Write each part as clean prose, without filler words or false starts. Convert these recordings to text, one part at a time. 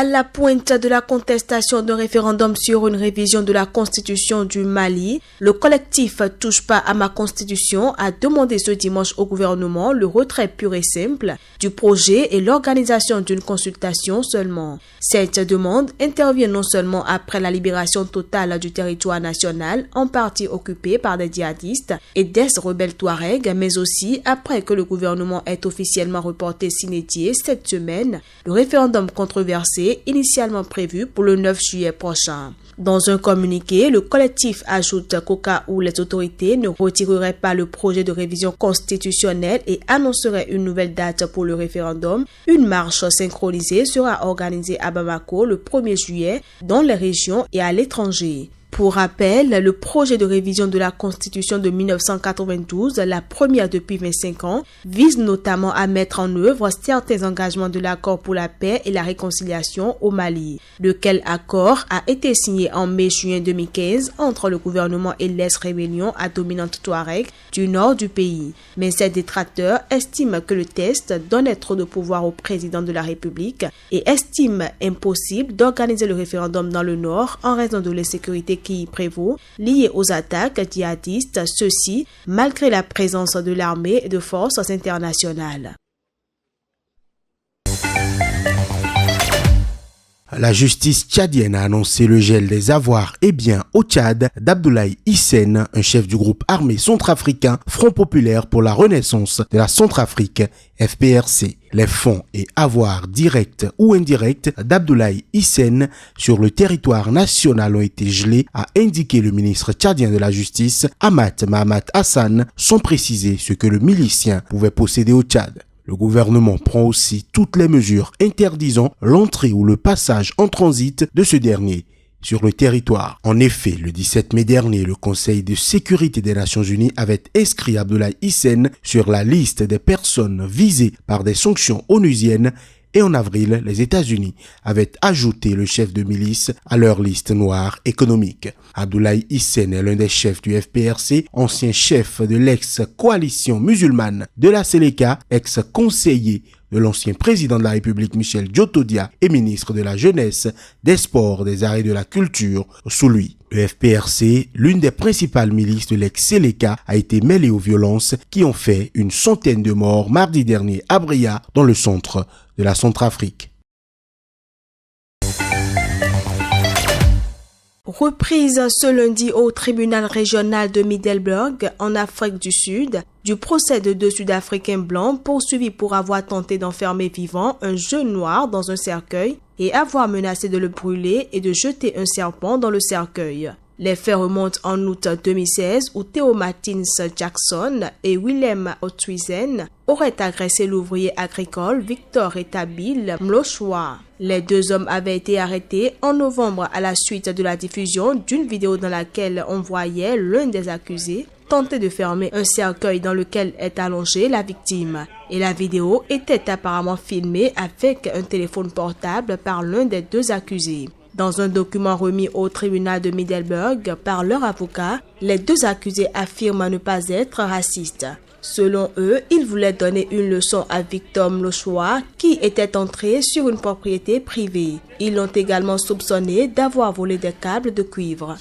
À la pointe de la contestation d'un référendum sur une révision de la constitution du Mali, le collectif Touche pas à ma constitution a demandé ce dimanche au gouvernement le retrait pur et simple du projet et l'organisation d'une consultation seulement. Cette demande intervient non seulement après la libération totale du territoire national en partie occupé par des djihadistes et des rebelles touaregs, mais aussi après que le gouvernement ait officiellement reporté sine die cette semaine le référendum controversé initialement prévu pour le 9 juillet prochain. Dans un communiqué, le collectif ajoute qu'au cas où les autorités ne retireraient pas le projet de révision constitutionnelle et annonceraient une nouvelle date pour le référendum, une marche synchronisée sera organisée à Bamako le 1er juillet dans les régions et à l'étranger. Pour rappel, le projet de révision de la Constitution de 1992, la première depuis 25 ans, vise notamment à mettre en œuvre certains engagements de l'accord pour la paix et la réconciliation au Mali, lequel accord a été signé en mai-juin 2015 entre le gouvernement et l'ex-rébellion à dominante touareg du nord du pays. Mais ces détracteurs estiment que le texte donne trop de pouvoir au président de la République et estiment impossible d'organiser le référendum dans le nord en raison de l'insécurité qui y prévaut, lié aux attaques djihadistes, ceci malgré la présence de l'armée et de forces internationales. La justice tchadienne a annoncé le gel des avoirs et biens au Tchad d'Abdoulaye Hissène, un chef du groupe armé centrafricain Front populaire pour la renaissance de la Centrafrique, FPRC. Les fonds et avoirs directs ou indirects d'Abdoulaye Hissène sur le territoire national ont été gelés, a indiqué le ministre tchadien de la Justice, Ahmad Mahamat Hassan, sans préciser ce que le milicien pouvait posséder au Tchad. Le gouvernement prend aussi toutes les mesures interdisant l'entrée ou le passage en transit de ce dernier sur le territoire. En effet, le 17 mai dernier, le Conseil de sécurité des Nations Unies avait inscrit Abdoulaye Hissène sur la liste des personnes visées par des sanctions onusiennes et en avril, les États-Unis avaient ajouté le chef de milice à leur liste noire économique. Abdoulaye Hissène est l'un des chefs du FPRC, ancien chef de l'ex-coalition musulmane de la Séléka, ex-conseiller de l'ancien président de la République Michel Djotodia et ministre de la Jeunesse, des Sports, des Arts et de la Culture sous lui. Le FPRC, l'une des principales milices de l'ex-Séléka, a été mêlée aux violences qui ont fait une centaine de morts mardi dernier à Bria, dans le centre de la Centrafrique. Reprise ce lundi au tribunal régional de Middelburg, en Afrique du Sud, du procès de 2 Sud-Africains blancs poursuivis pour avoir tenté d'enfermer vivant un jeune noir dans un cercueil et avoir menacé de le brûler et de jeter un serpent dans le cercueil. Les faits remontent en août 2016 où Theo Martins Jackson et Willem Otthuizen auraient agressé l'ouvrier agricole Victor Etabil Mloshwa. Les 2 hommes avaient été arrêtés en novembre à la suite de la diffusion d'une vidéo dans laquelle on voyait l'un des accusés tenter de fermer un cercueil dans lequel est allongée la victime. Et la vidéo était apparemment filmée avec un téléphone portable par l'un des 2 accusés. Dans un document remis au tribunal de Middelburg par leur avocat, les 2 accusés affirment ne pas être racistes. Selon eux, ils voulaient donner une leçon à Victor Mloshwa qui était entré sur une propriété privée. Ils l'ont également soupçonné d'avoir volé des câbles de cuivre.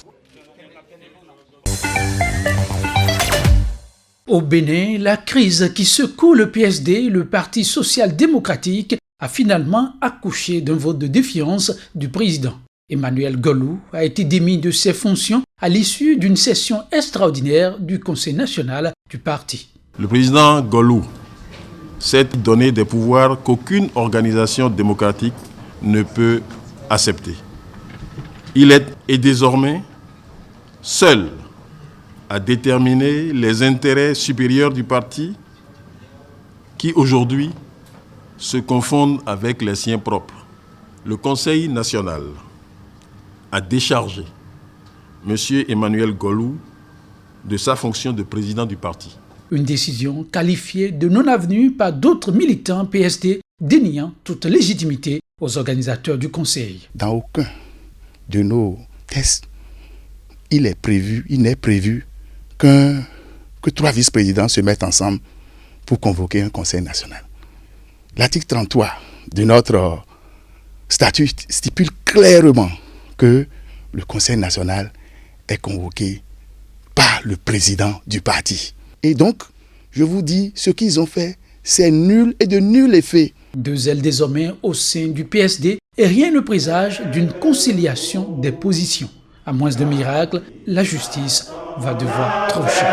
Au Bénin, la crise qui secoue le PSD, le Parti social-démocratique, a finalement accouché d'un vote de défiance du président. Emmanuel Golou a été démis de ses fonctions à l'issue d'une session extraordinaire du Conseil national du parti. Le président Golou s'est donné des pouvoirs qu'aucune organisation démocratique ne peut accepter. Il est désormais seul à déterminer les intérêts supérieurs du parti qui aujourd'hui se confondent avec les siens propres. Le Conseil national a déchargé M. Emmanuel Golou de sa fonction de président du parti. Une décision qualifiée de non-avenue par d'autres militants PSD, déniant toute légitimité aux organisateurs du Conseil. Dans aucun de nos tests, il n'est prévu que 3 vice-présidents se mettent ensemble pour convoquer un Conseil national. L'article 33 de notre statut stipule clairement que le Conseil national est convoqué par le président du parti. Et donc, je vous dis, ce qu'ils ont fait, c'est nul et de nul effet. 2 ailes désormais au sein du PSD et rien ne présage d'une conciliation des positions. À moins de miracle, la justice va devoir trancher.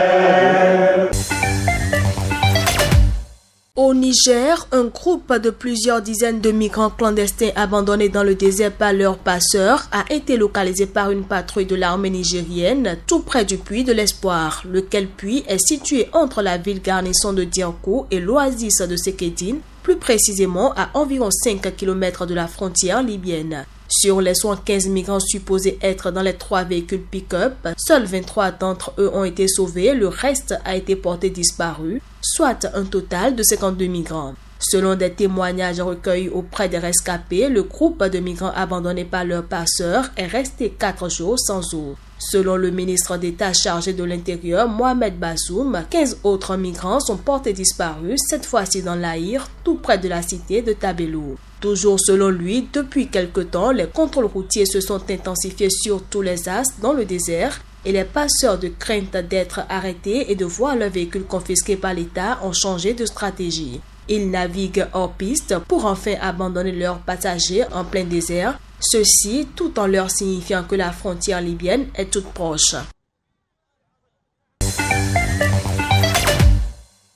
Au Niger, un groupe de plusieurs dizaines de migrants clandestins abandonnés dans le désert par leurs passeurs a été localisé par une patrouille de l'armée nigérienne tout près du puits de l'Espoir, lequel puits est situé entre la ville garnison de Dianko et l'oasis de Sekedine, plus précisément à environ 5 km de la frontière libyenne. Sur les 75 migrants supposés être dans les 3 véhicules pick-up, seuls 23 d'entre eux ont été sauvés, le reste a été porté disparu, soit un total de 52 migrants. Selon des témoignages recueillis auprès des rescapés, le groupe de migrants abandonnés par leurs passeurs est resté 4 jours sans eau. Selon le ministre d'État chargé de l'Intérieur, Mohamed Bazoum, 15 autres migrants sont portés disparus, cette fois-ci dans l'Aïr, tout près de la cité de Tabelou. Toujours selon lui, depuis quelque temps, les contrôles routiers se sont intensifiés sur tous les axes dans le désert et les passeurs, de crainte d'être arrêtés et de voir leurs véhicules confisqués par l'État, ont changé de stratégie. Ils naviguent hors piste pour enfin abandonner leurs passagers en plein désert, ceci tout en leur signifiant que la frontière libyenne est toute proche.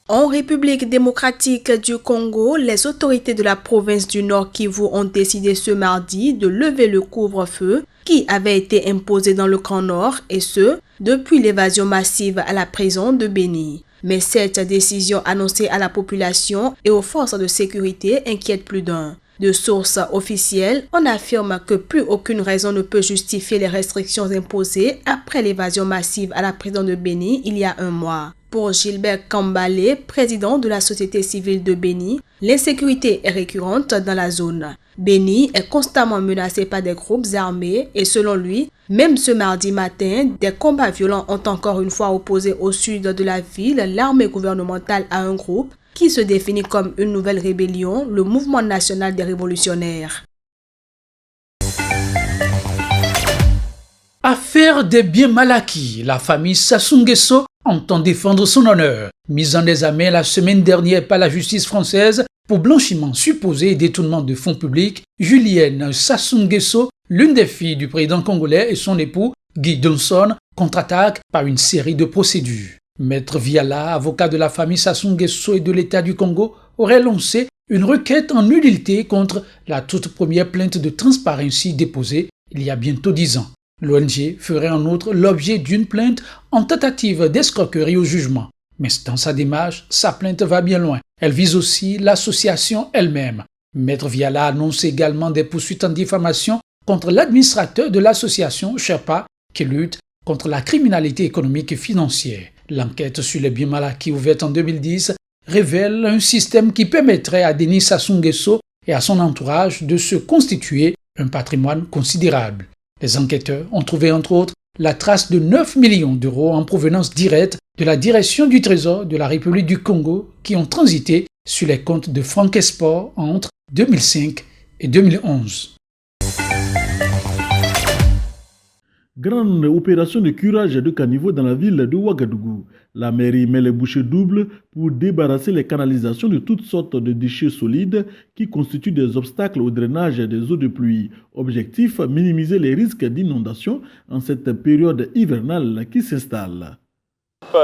En République démocratique du Congo, les autorités de la province du Nord Kivu ont décidé ce mardi de lever le couvre-feu qui avait été imposé dans le Grand Nord, et ce, depuis l'évasion massive à la prison de Beni. Mais cette décision annoncée à la population et aux forces de sécurité inquiète plus d'un. De sources officielles, on affirme que plus aucune raison ne peut justifier les restrictions imposées après l'évasion massive à la prison de Beni il y a un mois. Pour Gilbert Kambale, président de la société civile de Beni, l'insécurité est récurrente dans la zone. Beni est constamment menacé par des groupes armés et selon lui, même ce mardi matin, des combats violents ont encore une fois opposé au sud de la ville l'armée gouvernementale à un groupe qui se définit comme une nouvelle rébellion, le Mouvement national des révolutionnaires. Affaire des biens mal acquis, la famille Sassou Nguesso entend défendre son honneur. Mise en examen la semaine dernière par la justice française pour blanchiment supposé et détournement de fonds publics, Julienne Sassou Nguesso, l'une des filles du président congolais, et son époux, Guy Johnson, contre-attaquent par une série de procédures. Maître Viala, avocat de la famille Sassou Nguesso et de l'État du Congo, aurait lancé une requête en nullité contre la toute première plainte de transparence déposée il y a bientôt 10 ans. L'ONG ferait en outre l'objet d'une plainte en tentative d'escroquerie au jugement. Mais dans sa démarche, sa plainte va bien loin. Elle vise aussi l'association elle-même. Maître Viala annonce également des poursuites en diffamation contre l'administrateur de l'association Sherpa qui lutte contre la criminalité économique et financière. L'enquête sur les biens mal acquis ouverte en 2010 révèle un système qui permettrait à Denis Sassou Nguesso et à son entourage de se constituer un patrimoine considérable. Les enquêteurs ont trouvé entre autres la trace de 9 millions d'euros en provenance directe de la direction du Trésor de la République du Congo qui ont transité sur les comptes de Frank Esport entre 2005 et 2011. Grande opération de curage de caniveaux dans la ville de Ouagadougou. La mairie met les bouchées doubles pour débarrasser les canalisations de toutes sortes de déchets solides qui constituent des obstacles au drainage des eaux de pluie. Objectif, minimiser les risques d'inondation en cette période hivernale qui s'installe.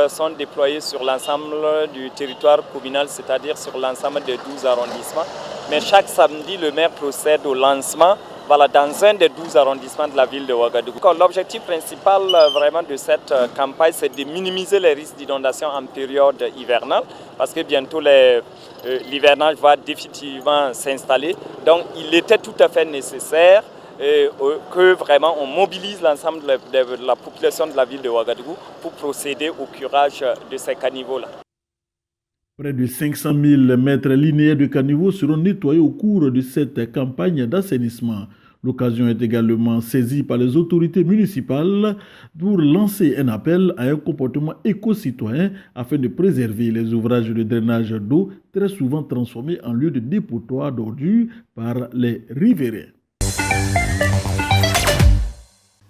Sont déployés sur l'ensemble du territoire communal, c'est-à-dire sur l'ensemble des 12 arrondissements. Mais chaque samedi, le maire procède au lancement dans un des 12 arrondissements de la ville de Ouagadougou. L'objectif principal vraiment de cette campagne, c'est de minimiser les risques d'inondation en période hivernale, parce que bientôt l'hivernage va définitivement s'installer. Donc il était tout à fait nécessaire que vraiment on mobilise l'ensemble de la population de la ville de Ouagadougou pour procéder au curage de ces caniveaux-là. Près de 500 000 mètres linéaires de caniveaux seront nettoyés au cours de cette campagne d'assainissement. L'occasion est également saisie par les autorités municipales pour lancer un appel à un comportement éco-citoyen afin de préserver les ouvrages de drainage d'eau très souvent transformés en lieu de dépotoir d'ordures par les riverains.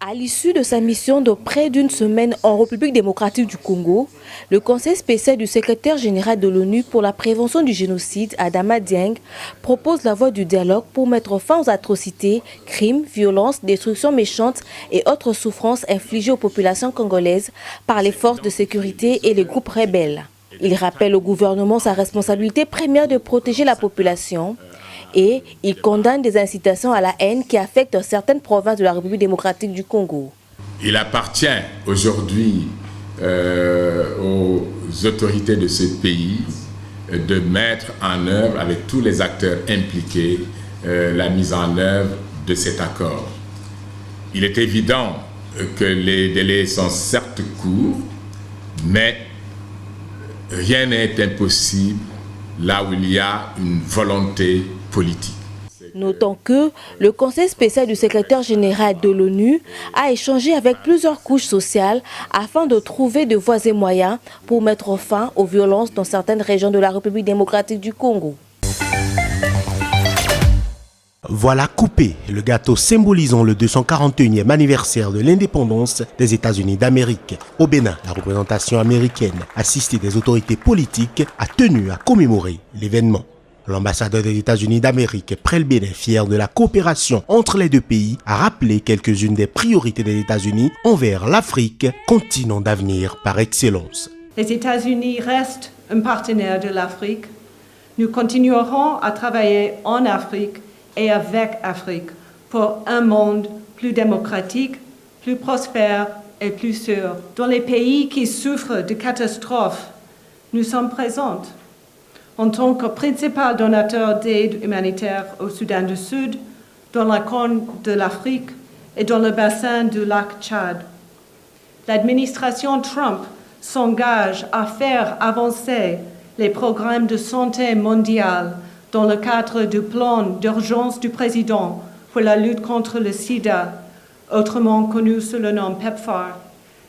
À l'issue de sa mission de près d'une semaine en République démocratique du Congo, le Conseil spécial du secrétaire général de l'ONU pour la prévention du génocide, Adama Dieng, propose la voie du dialogue pour mettre fin aux atrocités, crimes, violences, destructions méchantes et autres souffrances infligées aux populations congolaises par les forces de sécurité et les groupes rebelles. Il rappelle au gouvernement sa responsabilité première de protéger la population et il condamne des incitations à la haine qui affectent certaines provinces de la République démocratique du Congo. Il appartient aujourd'hui aux autorités de ce pays de mettre en œuvre avec tous les acteurs impliqués la mise en œuvre de cet accord. Il est évident que les délais sont certes courts, mais rien n'est impossible là où il y a une volonté politique. Notons que le Conseil spécial du secrétaire général de l'ONU a échangé avec plusieurs couches sociales afin de trouver de voies et moyens pour mettre fin aux violences dans certaines régions de la République démocratique du Congo. Voilà coupé le gâteau symbolisant le 241e anniversaire de l'indépendance des États-Unis d'Amérique. Au Bénin, la représentation américaine, assistée des autorités politiques, a tenu à commémorer l'événement. L'ambassadeur des États-Unis d'Amérique, près le Bénin, fier de la coopération entre les deux pays, a rappelé quelques-unes des priorités des États-Unis envers l'Afrique, continent d'avenir par excellence. Les États-Unis restent un partenaire de l'Afrique. Nous continuerons à travailler en Afrique et avec Afrique pour un monde plus démocratique, plus prospère et plus sûr. Dans les pays qui souffrent de catastrophes, nous sommes présents. En tant que principal donateur d'aide humanitaire au Soudan du Sud, dans la Corne de l'Afrique et dans le bassin du lac Tchad. L'administration Trump s'engage à faire avancer les programmes de santé mondiale dans le cadre du plan d'urgence du président pour la lutte contre le sida, autrement connu sous le nom PEPFAR,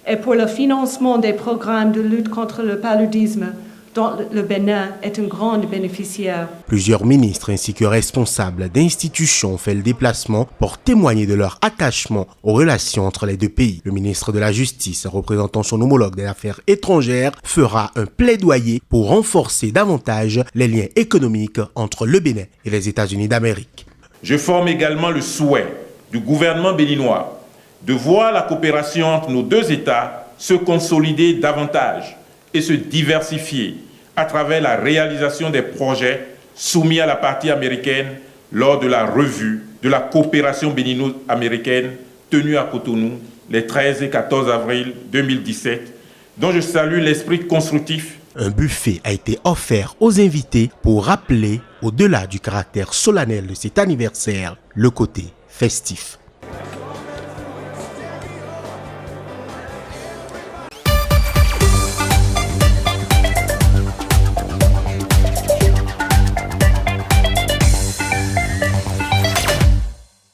et pour le financement des programmes de lutte contre le paludisme, dont le Bénin est un grand bénéficiaire. Plusieurs ministres ainsi que responsables d'institutions ont fait le déplacement pour témoigner de leur attachement aux relations entre les deux pays. Le ministre de la Justice, représentant son homologue des Affaires étrangères, fera un plaidoyer pour renforcer davantage les liens économiques entre le Bénin et les États-Unis d'Amérique. Je forme également le souhait du gouvernement béninois de voir la coopération entre nos deux États se consolider davantage et se diversifier à travers la réalisation des projets soumis à la partie américaine lors de la revue de la coopération bénino-américaine tenue à Cotonou les 13 et 14 avril 2017, dont je salue l'esprit constructif. Un buffet a été offert aux invités pour rappeler, au-delà du caractère solennel de cet anniversaire, le côté festif.